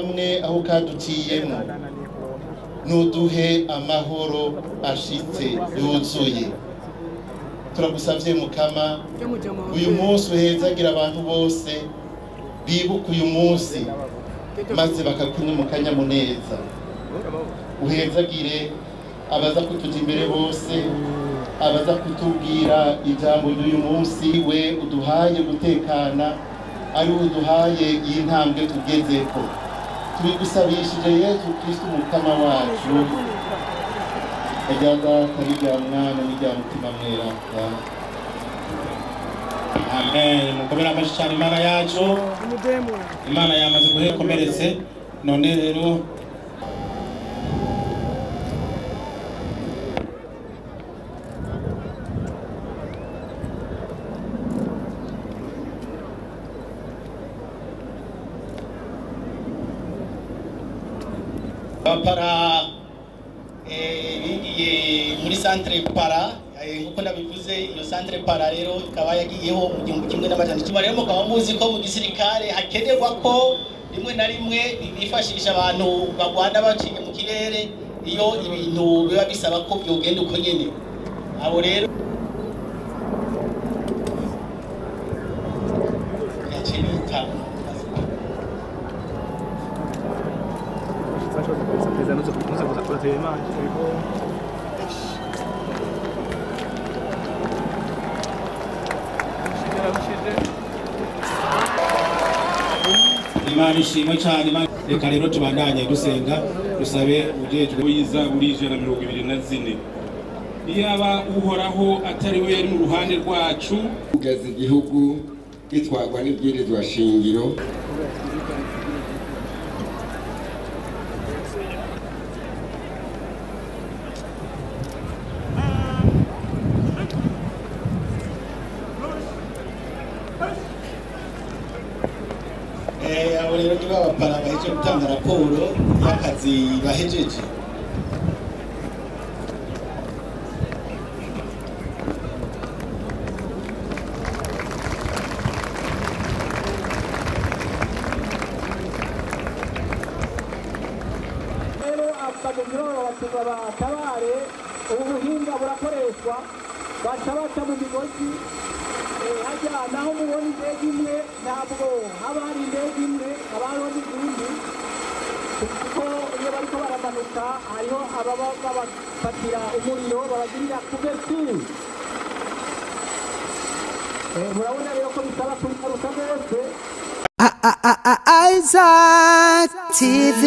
hamwe aho kadutiyemo nuduhe amahoro ashitse yuzuye. Turagusavye Mukama, uyu munsi uhezagira abantu bose bibuka uyu munsi maze bakakunya mu kanyamuneza. Uhezagire abaza kutuja imbere bose, abaza kutubwira ijambo ry'uyu munsi, we uduhaye gutekana, ari uduhaye iyi ntambwe tugezeko. Tubigusabishije Yesu Kristo Mukama wacu, ejyaga kabijya mwana n'ijya mutima mweranda. Amen. Mukomera amashyi Imana yacu. Imana yamaze guhekomeretse, none rero para muri centre para nkuko nabivuze. Iyo centre para rero ikaba yagiyeho mu gihumbi kimwe n'amajana icumi. Rero mukaba muzi ko mu gisirikare hakenerwa ko rimwe na rimwe bifashisha abantu bagwanda baciye mu kirere iyo ibintu biba bisaba ko byogenda uko nyene. Abo rero Imana ishimwe cyane. Reka rero tubandanye dusenga, dusabe ujejwe yiza uri 124. Iyaba uhoraho atari we yari mu ruhande rwacu. Ugaza igihugu gitwagwa n'ibwirizwa shingiro. abo rero niba abapara baheje gutanga raporo y'akazi bahejeje. Rero abagomero batabare ubuhinga burakoreshwa, baca mu migozi hajya naho mubona indege imwe ntabwo haba hari indege imwe, haba hariho n'izindi, kuko iyo bariko baramanuka hariho ababa babafatira umuriro babagirira couverture. Murabona rero ko bisaba kubigaruka rwose. Isaac TV.